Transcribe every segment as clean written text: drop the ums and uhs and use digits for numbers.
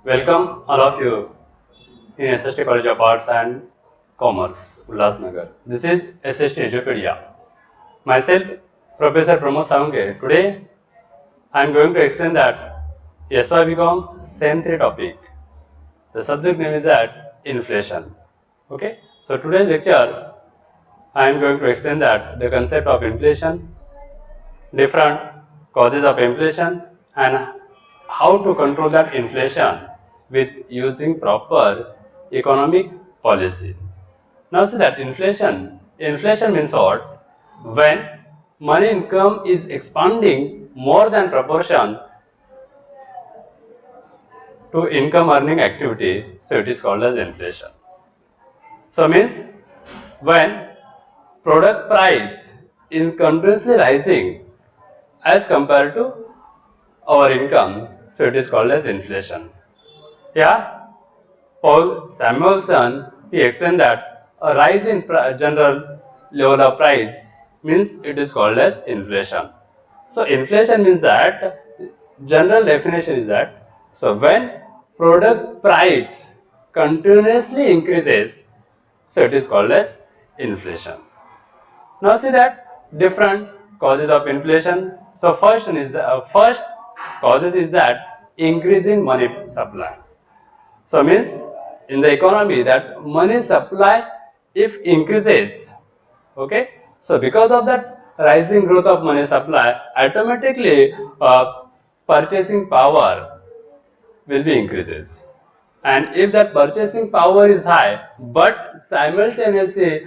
Welcome all of you in SST College of Arts and Commerce, Ulhasnagar. This is SST Edupedia. Myself, Professor Pramod Saunge. Today, I am going to explain that SYBCom same three topic. The subject name is that inflation. Okay. So today's lecture, I am going to explain that the concept of inflation, different causes of inflation, and how to control that inflation with using proper economic policy. Now see that inflation means what? When money income is expanding more than proportion to income earning activity, so it is called as inflation. So means when product price is continuously rising as compared to our income, so it is called as inflation. Yeah, Paul Samuelson, he explained that a rise in general level of price means it is called as inflation. So inflation means that general definition is that so when product price continuously increases, so it is called as inflation. Now see that different causes of inflation. So first causes is that increase in money supply. So means in the economy that money supply if increases, okay. So because of that rising growth of money supply, automatically purchasing power will be increases. And if that purchasing power is high, but simultaneously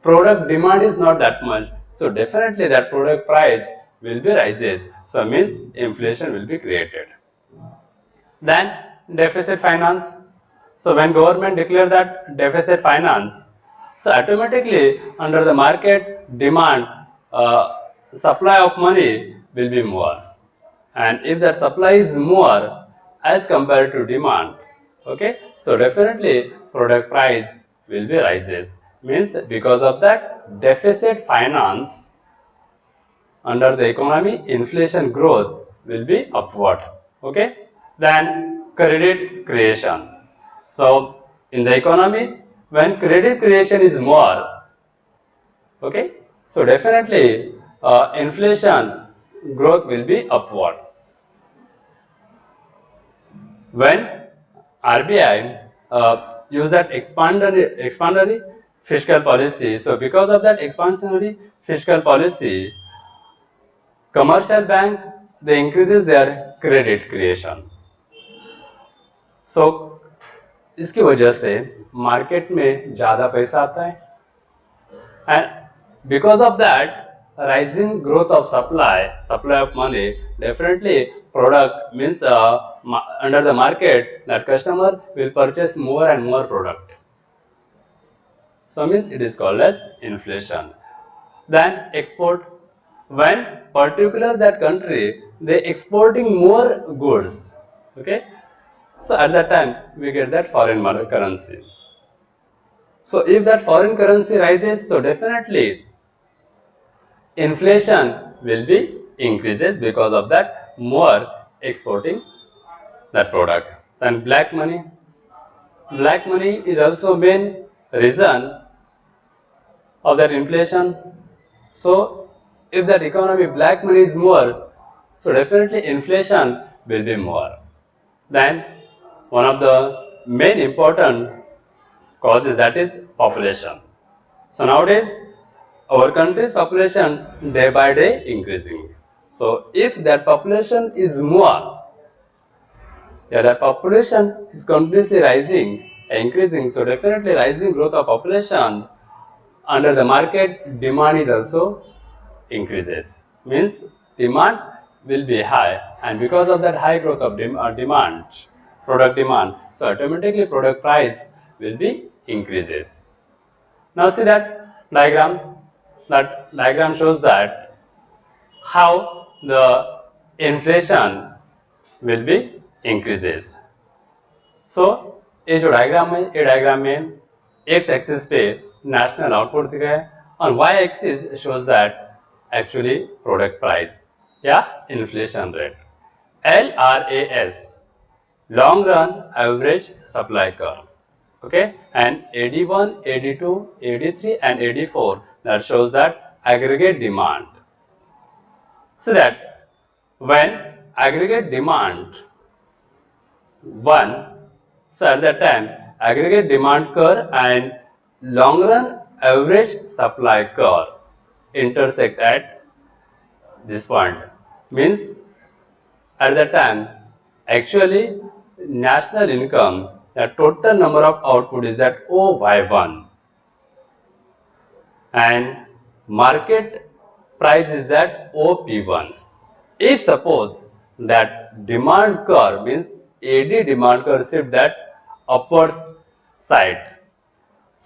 product demand is not that much, so definitely that product price will be rises. So means inflation will be created. Then deficit finance. So when government declare that deficit finance, so automatically under the market demand, supply of money will be more. And if that supply is more as compared to demand, okay, so definitely product price will be rises. Means because of that deficit finance under the economy, inflation growth will be upward. Okay. Then credit creation. So in the economy, when credit creation is more, okay, so definitely inflation growth will be upward. When RBI use that expandatory fiscal policy, so because of that expansionary fiscal policy, commercial bank they increases their credit creation. So इसकी वजह से market में ज़्यादा पैसा आता है and because of that rising growth of supply of money, definitely product means under the market that customer will purchase more and more product. So means it is called as inflation. Then export. When particular that country they exporting more goods, okay. So at that time we get that foreign currency. So if that foreign currency rises, so definitely inflation will be increases because of that more exporting that product. Then black money. Black money is also main reason of that inflation. So if that economy black money is more, so definitely inflation will be more. Then one of the main important causes that is population. So nowadays our country's population day by day increasing. So if that population is more, yeah, that population is continuously rising, increasing. So definitely rising growth of population under the market demand is also increases. Means demand will be high, and because of that high growth of demand, product demand, so automatically product price will be increases. Now see that diagram. That diagram shows that how the inflation will be increases. So ये जो diagram है ये diagram में X axis पे national output दिखा है और Y axis shows that actually product price या inflation rate LRAS long run average supply curve. Okay, and AD1, AD2, AD3 and AD4 that shows that aggregate demand. So that when aggregate demand 1, so at that time aggregate demand curve and long run average supply curve intersect at this point. Means at that time actually national income, the total number of output is at OY1 and market price is at OP1. If suppose that demand curve means AD demand curve shift that upwards side,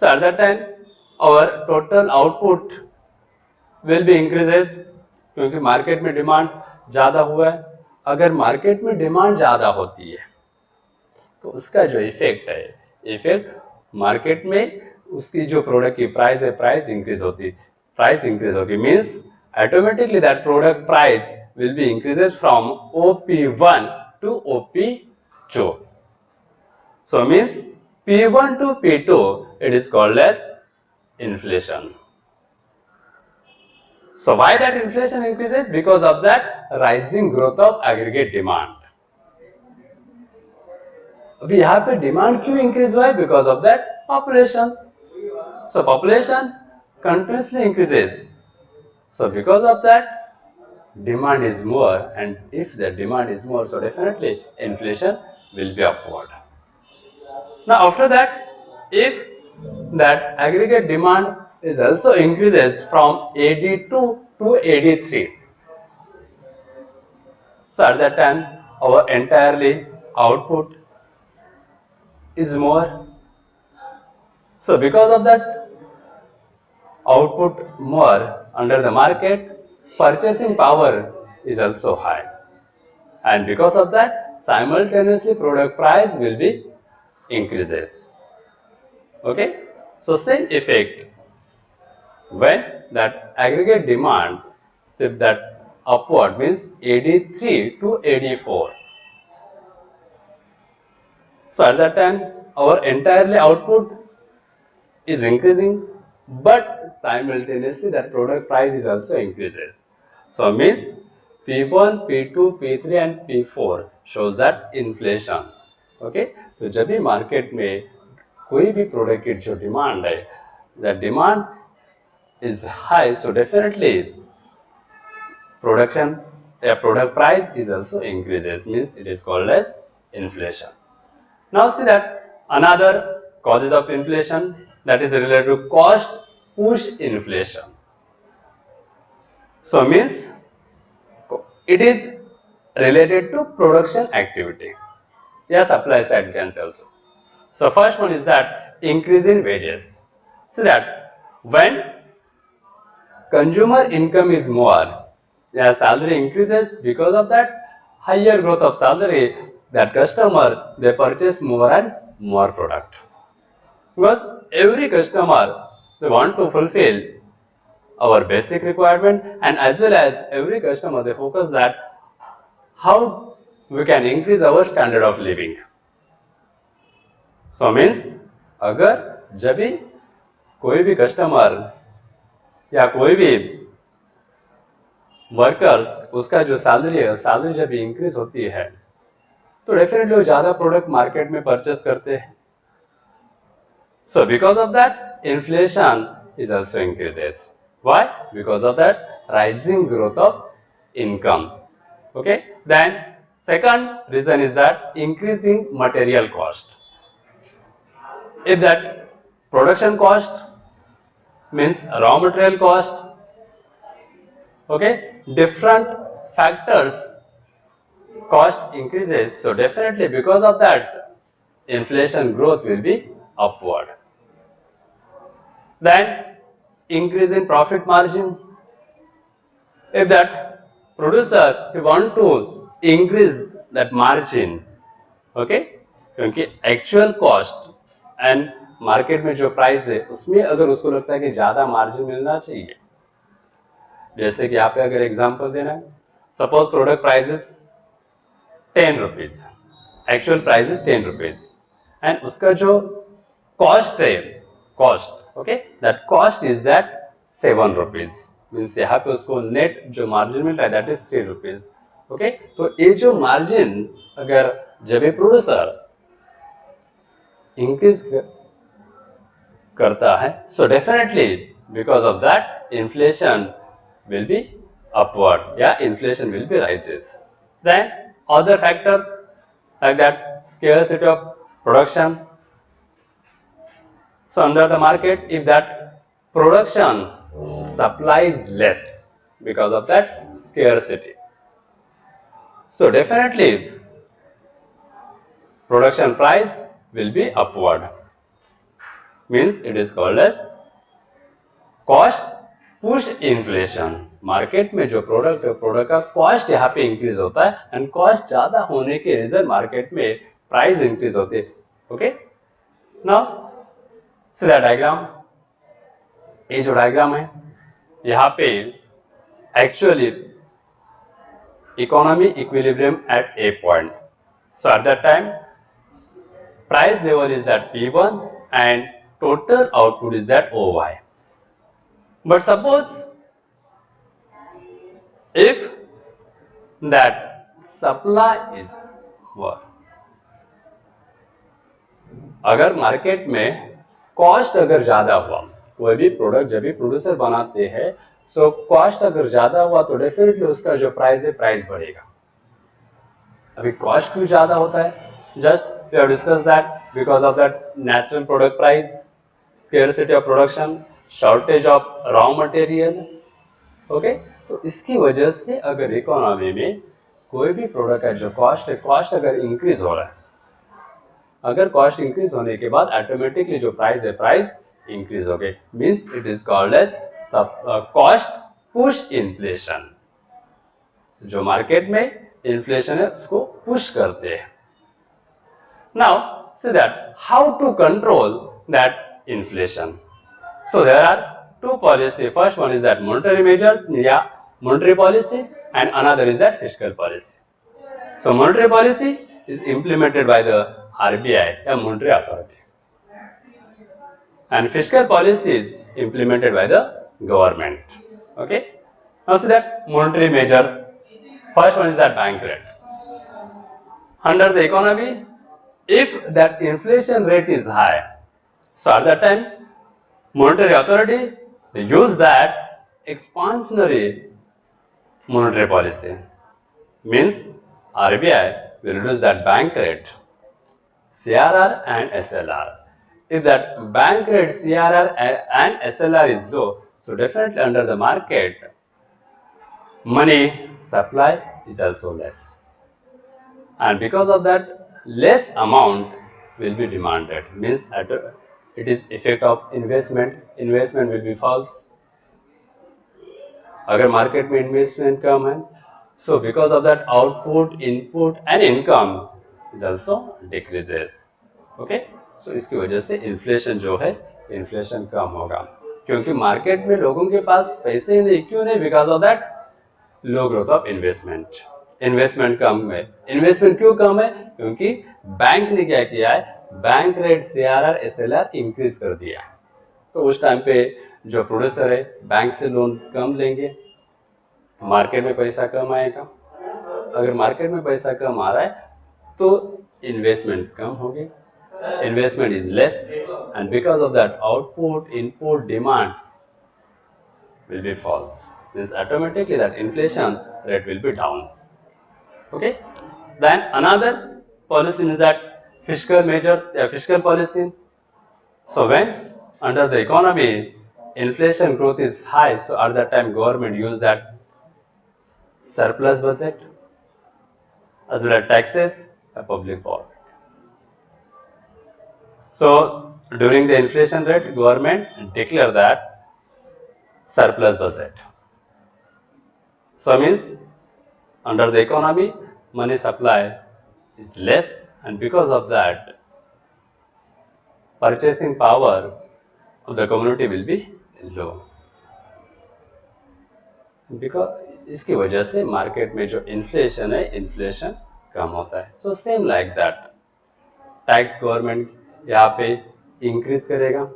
so at that time our total output will be increases क्योंकि market में demand ज़्यादा हुआ है. अगर market में demand ज़्यादा होती है तो उसका जो इफेक्ट है, इफेक्ट मार्केट में उसकी जो प्रोडक्ट की प्राइस है प्राइस इंक्रीज होगी means automatically that product price will be increases from OP1 to OP2. So means P1 to P2 it is called as inflation. So why that inflation increases? Because of that rising growth of aggregate demand. अभी यहाँ पे demand क्यों increase हुआ है? Because of that population. So population continuously increases. So because of that demand is more, and if the demand is more, so definitely inflation will be upward. Now after that, if that aggregate demand is also increases from AD2 to AD3, so at that time our entirely output is more. So because of that output more under the market, purchasing power is also high. And because of that, simultaneously product price will be increases. Okay? So same effect when that aggregate demand shift that upward means AD3 to AD4. So at that time our entirely output is increasing, but simultaneously that product price is also increases. So means P1, P2, P3 and P4 shows that inflation. Okay, तो जब भी market में कोई भी product की जो demand है, the demand is high, so definitely production, the product price is also increases, means it is called as inflation. Now see that another causes of inflation that is related to cost push inflation. So means it is related to production activity. Yeah, supply side can also. So first one is that increase in wages. So that when consumer income is more, their salary increases. Because of that higher growth of salary, that customer they purchase more and more product. Because every customer they want to fulfill our basic requirement, and as well as every customer they focus that how we can increase our standard of living. So means अगर जब भी कोई भी customer या कोई भी workers उसका जो सैलरी है सैलरी जब इंक्रीज होती है तो डेफिनेटली वो ज्यादा प्रोडक्ट मार्केट में परचेस करते हैं. So because of that, inflation is also increases. Why? Because of that rising growth of income. Okay. Then second reason is that increasing material cost. If that production cost means raw material cost, okay, different factors cost increases. So definitely because of that, inflation growth will be upward. Then increase in profit margin. If that producer he want to increase that margin, okay, क्योंकि actual cost and market में जो price है उसमें अगर उसको लगता है कि ज्यादा मार्जिन मिलना चाहिए, जैसे कि यहाँ पे अगर एग्जांपल देना है, suppose product price is 10 rupees, actual price is 10 rupees and उसका जो कॉस्ट है, cost, okay, that cost is that 7 rupees, means यहाँ पे उसको नेट जो मार्जिन मिल रहा है दैट इज 3 रुपीज। ओके, तो ये जो मार्जिन अगर जब ये प्रोड्यूसर इंक्रीज करता है, so definitely because of that inflation will be upward, yeah, inflation will be rises. Then other factors like that scarcity of production. So under the market, if that production supply is less because of that scarcity, so definitely production price will be upward, means it is called as cost push inflation. Market में जो product है product का cost यहाँ पे increase होता है and cost ज्यादा होने के रीजन मार्केट में प्राइस इंक्रीज होती है। Okay, now see that diagram, ये जो डायग्राम है यहाँ पे actually economy equilibrium at A point, so at that time price level is that P1 and total output is that OY। But suppose if that supply is more, अगर market में cost अगर ज्यादा हुआ, कोई भी प्रोडक्ट जब भी producer बनाते हैं, सो कॉस्ट अगर ज्यादा हुआ तो डेफिनेटली उसका जो प्राइस है प्राइस बढ़ेगा। अभी कॉस्ट क्यों ज्यादा होता है, just we have discuss that because of that natural product price, scarcity of production, shortage of raw material. Okay, तो इसकी वजह से अगर इकोनॉमी में कोई भी प्रोडक्ट का जो कॉस्ट है, कॉस्ट अगर इंक्रीज हो रहा है, अगर कॉस्ट इंक्रीज होने के बाद ऑटोमेटिकली जो प्राइस है प्राइस इंक्रीज हो गई, means it is called as cost push inflation. जो मार्केट में इन्फ्लेशन है उसको पुश करते हैं। Now see that how to control that inflation. So there are two policy. First one is that monetary measures, yeah, monetary policy, and another is that fiscal policy. So monetary policy is implemented by the RBI, a monetary authority, and fiscal policy is implemented by the government. Okay. Now see that monetary measures. First one is that bank rate. Under the economy, if that inflation rate is high, so at that time monetary authority they use that expansionary monetary policy, means RBI will reduce that bank rate, CRR and SLR. If that bank rate CRR and SLR is low, so definitely under the market money supply is also less, and because of that less amount will be demanded, means it is effect of investment, investment will be false। अगर market में investment कम है, so because of that output input and income is also decreases. Okay, so इसकी वजह से inflation जो है inflation कम होगा, क्योंकि मार्केट में लोगों के पास पैसे नहीं, क्यों नहीं, because of that low growth of investment, investment कम है। इन्वेस्टमेंट क्यों कम है, क्योंकि बैंक ने क्या किया है, bank rate CRR SLR increase कर दिया, तो उस टाइम पे जो प्रोड्यूसर है बैंक से लोन कम लेंगे, मार्केट में पैसा कम आएगा। अगर मार्केट में पैसा कम आ रहा है तो इन्वेस्टमेंट कम होगी, investment is less, and because of that output input demand will be false, means automatically that inflation rate will be down। Okay, then another policy is that fiscal measures, fiscal policy। So when under the economy inflation growth is high, so at that time government use that surplus budget as well as taxes a public borrowing। So during the inflation rate government declare that surplus budget, so means under the economy money supply is less, and because of that purchasing power of the community will be low, because इसकी वजह से market में जो inflation है inflation कम होता है. So same like that, tax government यहाँ पे इंक्रीज करेगा.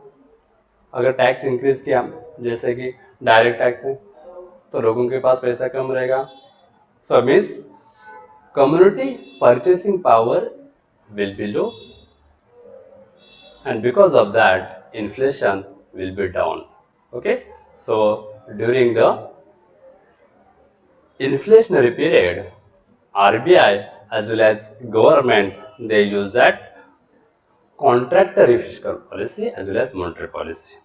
अगर टैक्स इंक्रीज किया, जैसे कि डायरेक्ट टैक्स है, तो लोगों के पास पैसा कम रहेगा. So means community purchasing power will be low, and because of that inflation will be down. Okay, so during the inflationary period, RBI as well as government, they use that contractory fiscal policy as well as monetary policy.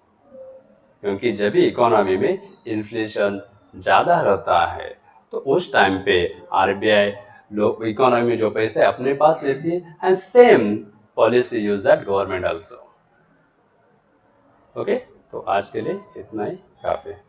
क्योंकि जब भी economy में inflation ज्यादा रहता है तो उस time पे आरबीआई लोग इकोनॉमी में जो पैसे अपने पास लेती है, and same policy use that government also. Okay, तो आज के लिए इतना ही काफी है.